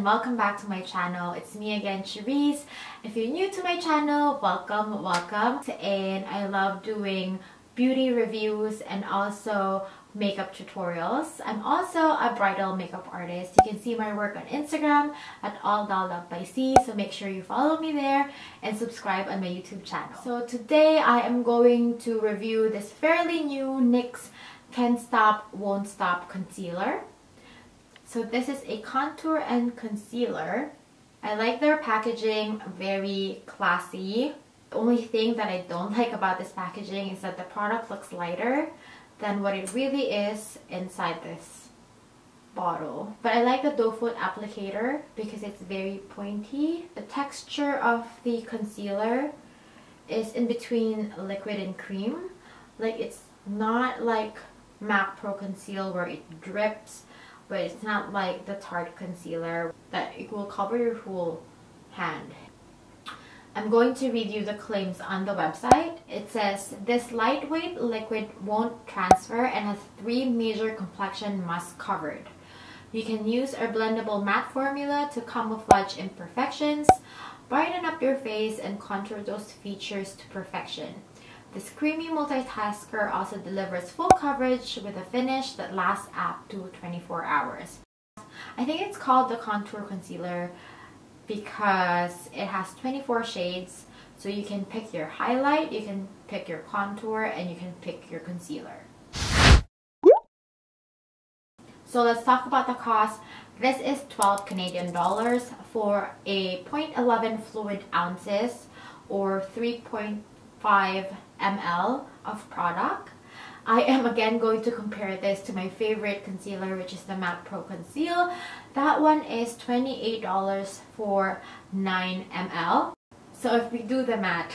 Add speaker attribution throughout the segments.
Speaker 1: and welcome back to my channel. It's me again, Cherise. If you're new to my channel, welcome. And I love doing beauty reviews and also makeup tutorials. I'm also a bridal makeup artist. You can see my work on Instagram at alldolled.by.c, so make sure you follow me there and subscribe on my YouTube channel. So today I am going to review this fairly new NYX Can't Stop Won't Stop concealer. So this is a contour and concealer. I like their packaging, very classy. The only thing that I don't like about this packaging is that the product looks lighter than what it really is inside this bottle. But I like the doe foot applicator because it's very pointy. The texture of the concealer is in between liquid and cream. Like, it's not like MAC Pro Conceal where it drips, but it's not like the Tarte concealer that it will cover your whole hand. I'm going to read you the claims on the website. It says, this lightweight liquid won't transfer and has 3 major complexion masks covered. You can use our blendable matte formula to camouflage imperfections, brighten up your face, and contour those features to perfection. This creamy multitasker also delivers full coverage with a finish that lasts up to 24 hours. I think it's called the contour concealer because it has 24 shades, so you can pick your highlight, you can pick your contour, and you can pick your concealer. So let's talk about the cost. This is 12 Canadian dollars for a 0.11 fluid ounces or 3.5 ml of product. I am again going to compare this to my favorite concealer, which is the MAC Pro Conceal. That one is $28 for 9 ml. So if we do the math,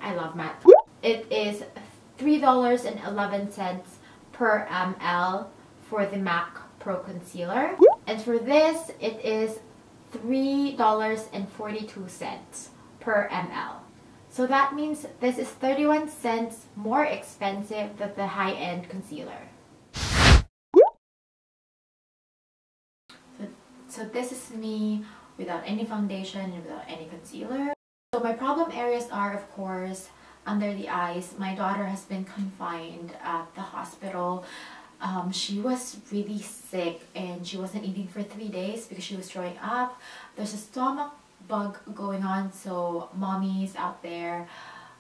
Speaker 1: I love math. It is $3.11 per ml for the MAC Pro Concealer. And for this, it is $3.42 per ml. So that means this is 31 cents more expensive than the high-end concealer. So this is me without any foundation and without any concealer. So my problem areas are, of course, under the eyes. My daughter has been confined at the hospital. She was really sick and she wasn't eating for 3 days because she was throwing up. There's a stomach bug going on, so mommies out there,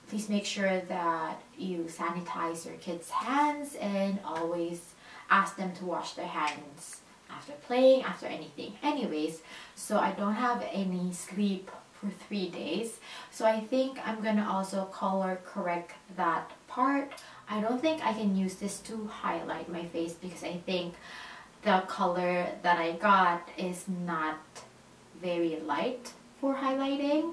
Speaker 1: please make sure that you sanitize your kids' hands and always ask them to wash their hands after playing, after anything. Anyways, so I don't have any sleep for 3 days, so I think I'm gonna also color correct that part. I don't think I can use this to highlight my face because I think the color that I got is not very light for highlighting,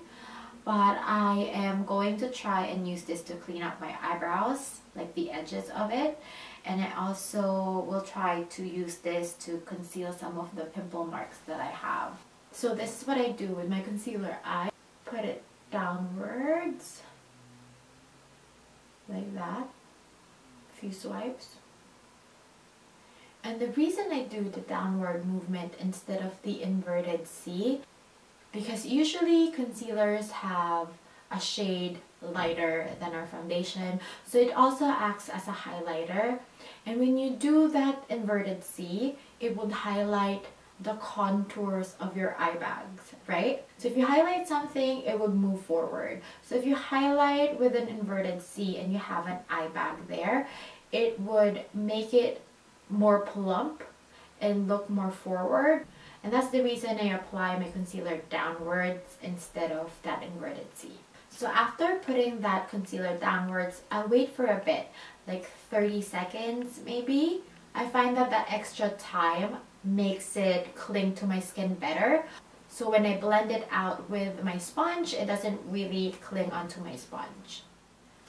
Speaker 1: but I am going to try and use this to clean up my eyebrows, like the edges of it, and I also will try to use this to conceal some of the pimple marks that I have. So this is what I do with my concealer. I put it downwards like that, a few swipes. And the reason I do the downward movement instead of the inverted C, because usually concealers have a shade lighter than our foundation, so it also acts as a highlighter. And when you do that inverted C, it would highlight the contours of your eye bags, right? So if you highlight something, it would move forward. So if you highlight with an inverted C and you have an eye bag there, it would make it more plump and look more forward. And that's the reason I apply my concealer downwards instead of that inverted C. So after putting that concealer downwards, I'll wait for a bit, like 30 seconds maybe. I find that that extra time makes it cling to my skin better. So when I blend it out with my sponge, it doesn't really cling onto my sponge.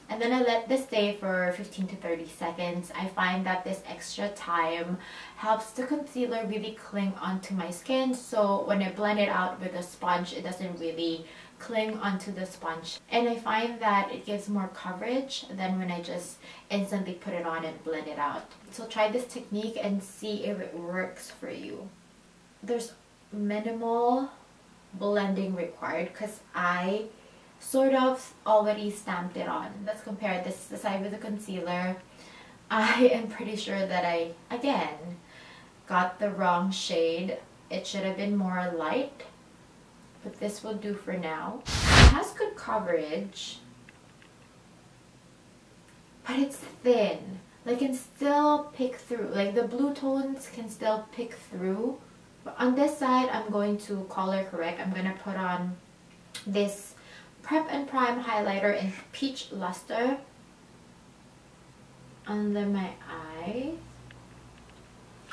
Speaker 1: And then I let this stay for 15 to 30 seconds. I find that this extra time helps the concealer really cling onto my skin. So when I blend it out with a sponge, it doesn't really cling onto the sponge. And I find that it gives more coverage than when I just instantly put it on and blend it out. So try this technique and see if it works for you. There's minimal blending required because I sort of already stamped it on. Let's compare. This is the side with the concealer. I am pretty sure that I, again, got the wrong shade. It should have been more light, but this will do for now. It has good coverage, but it's thin. Like, can still pick through. Like, the blue tones can still pick through. But on this side, I'm going to color correct. I'm going to put on this Prep and Prime highlighter in Peach Luster under my eye,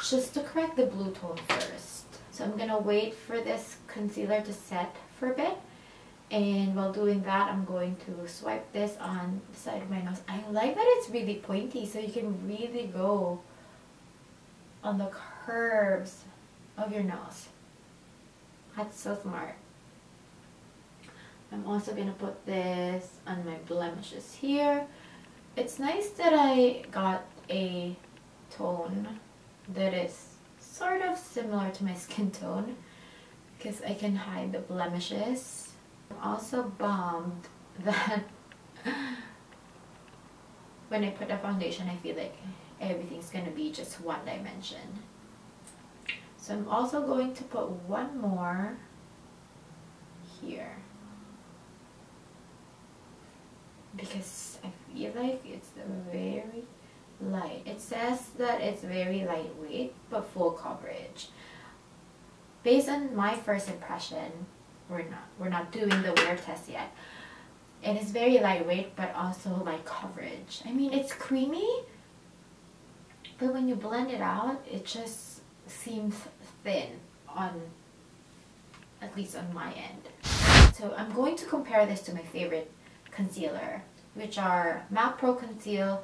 Speaker 1: just to correct the blue tone first. So I'm gonna wait for this concealer to set for a bit, and while doing that, I'm going to swipe this on the side of my nose. I like that it's really pointy, so you can really go on the curves of your nose. That's so smart. I'm also gonna put this on my blemishes here. It's nice that I got a tone that is sort of similar to my skin tone because I can hide the blemishes. I'm also bummed that when I put a foundation, I feel like everything's gonna be just one dimension. So I'm also going to put one more here because I feel like it's very light. It says that it's very lightweight but full coverage. Based on my first impression, we're not doing the wear test yet. It is very lightweight but also light coverage. I mean, it's creamy, but when you blend it out, it just seems thin on, at least on my end. So I'm going to compare this to my favorite concealer, which are MAC Pro Conceal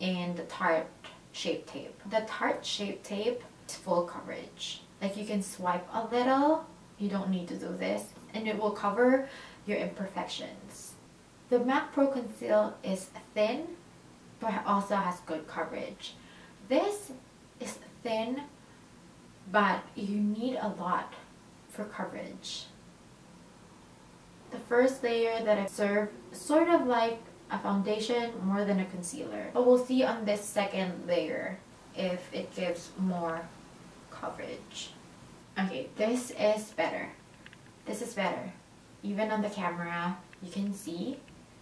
Speaker 1: and the Tarte Shape Tape. The Tarte Shape Tape is full coverage. Like, you can swipe a little, you don't need to do this, and it will cover your imperfections. The MAC Pro Conceal is thin, but also has good coverage. This is thin, but you need a lot for coverage. The first layer that I serve sort of like a foundation more than a concealer, but we'll see on this second layer if it gives more coverage. Okay, this is better. This is better. Even on the camera, you can see,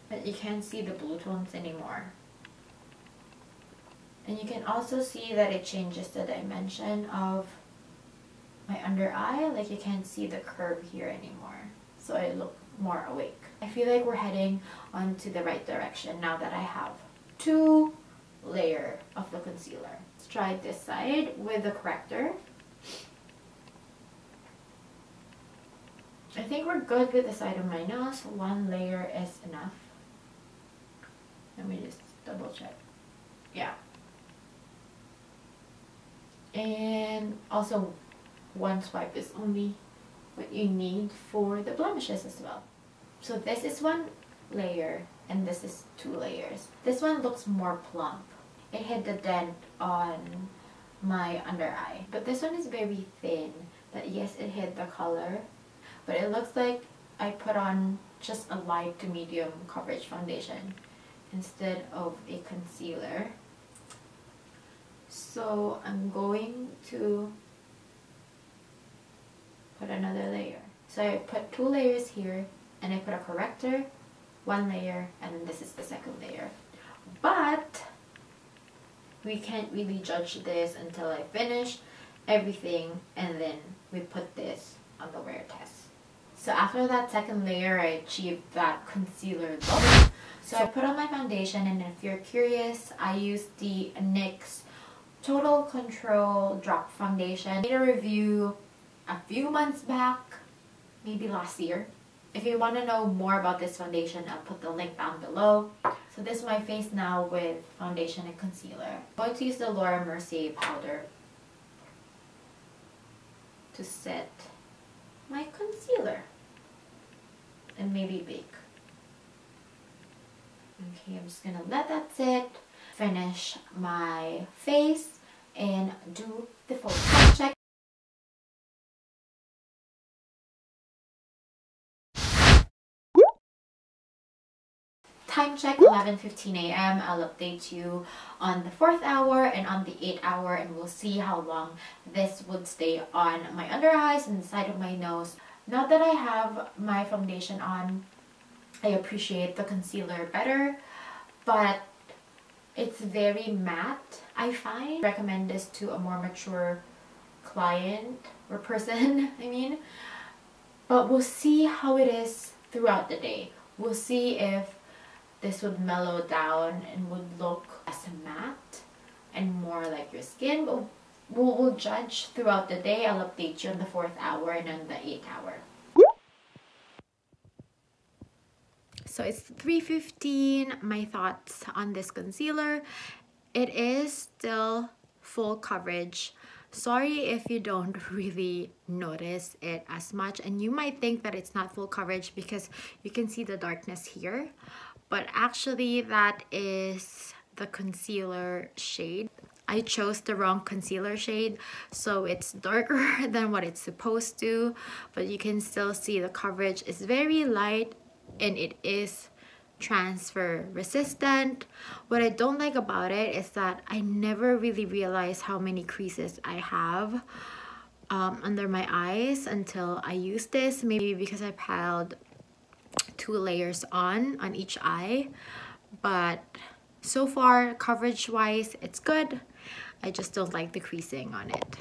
Speaker 1: but you can't see the blue tones anymore. And you can also see that it changes the dimension of my under eye. Like, you can't see the curve here anymore. So I look more awake. I feel like we're heading onto the right direction now that I have 2 layers of the concealer. Let's try this side with the corrector. I think we're good with the side of my nose. 1 layer is enough. Let me just double check. Yeah. And also, 1 swipe is only what you need for the blemishes as well. So this is 1 layer and this is 2 layers. This one looks more plump. It hit the dent on my under eye. But this one is very thin. But yes, it hit the color. But it looks like I put on just a light to medium coverage foundation instead of a concealer. So I'm going to put another layer. So I put 2 layers here, and I put a corrector, 1 layer, and then this is the second layer. But we can't really judge this until I finish everything, and then we put this on the wear test. So after that second layer, I achieved that concealer look. So I put on my foundation, and if you're curious, I used the NYX Total Control Drop Foundation. I made a review a few months back, maybe last year. If you want to know more about this foundation, I'll put the link down below. So this is my face now with foundation and concealer. I'm going to use the Laura Mercier powder to set my concealer and maybe bake. Okay, I'm just gonna let that sit, finish my face, and do the full check. time check 11:15 a.m. I'll update you on the 4th hour and on the 8th hour, and we'll see how long this would stay on my under eyes and the side of my nose. Now that I have my foundation on, I appreciate the concealer better, but it's very matte, I find. I recommend this to a more mature client or person, I mean. But we'll see how it is throughout the day. We'll see if this would mellow down and would look less matte and more like your skin. But we'll judge throughout the day. I'll update you on the 4th hour and on the 8th hour. So it's 3:15. My thoughts on this concealer. It is still full coverage. Sorry if you don't really notice it as much, and you might think that it's not full coverage because you can see the darkness here, but actually that is the concealer shade. I chose the wrong concealer shade, so it's darker than what it's supposed to, but you can still see the coverage is very light and it is transfer resistant. What I don't like about it is that I never really realized how many creases I have under my eyes until I used this. Maybe because I piled 2 layers on each eye, but so far coverage wise it's good. I just don't like the creasing on it.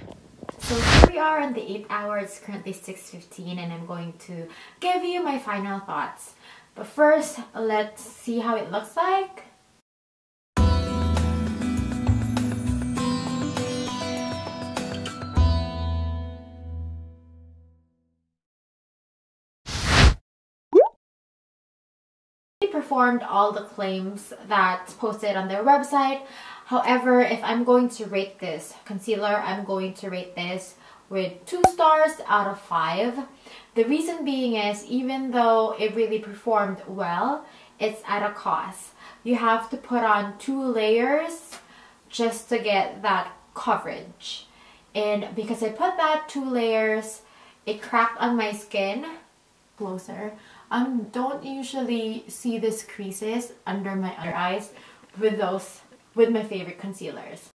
Speaker 1: So here we are on the 8th hour. It's currently 6:15 and I'm going to give you my final thoughts. But first, let's see how it looks like. They performed all the claims that's posted on their website. However, if I'm going to rate this concealer, I'm going to rate this with 2 stars out of 5. The reason being is, even though it really performed well, it's at a cost. You have to put on 2 layers just to get that coverage. And because I put that 2 layers, it cracked on my skin. Closer. Don't usually see these creases under my under eyes with my favorite concealers.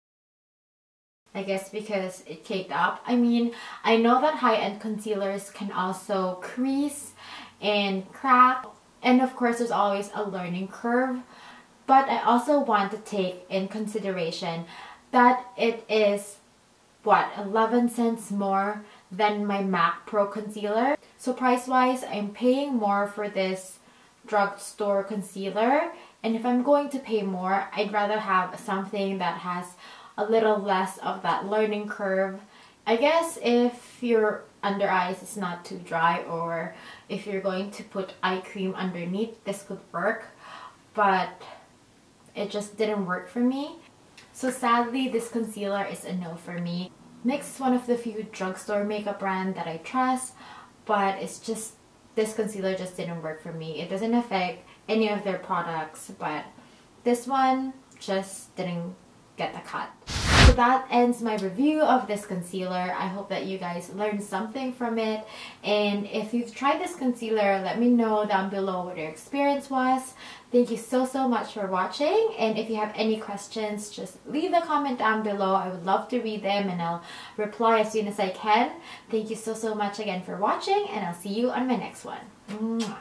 Speaker 1: I guess because it caked up. I mean, I know that high-end concealers can also crease and crack, and of course there's always a learning curve, but I also want to take in consideration that it is, what, 11 cents more than my MAC Pro concealer. So price-wise, I'm paying more for this drugstore concealer, and if I'm going to pay more, I'd rather have something that has a little less of that learning curve. I guess if your under eyes is not too dry, or if you're going to put eye cream underneath, this could work, but it just didn't work for me. So sadly, this concealer is a no for me. NYX is one of the few drugstore makeup brand that I trust, but it's just, this concealer just didn't work for me. It doesn't affect any of their products, but this one just didn't get the cut. So that ends my review of this concealer. I hope that you guys learned something from it, and if you've tried this concealer, let me know down below what your experience was. Thank you so much for watching, and if you have any questions, just leave a comment down below. I would love to read them and I'll reply as soon as I can. Thank you so much again for watching, and I'll see you on my next one. Mwah.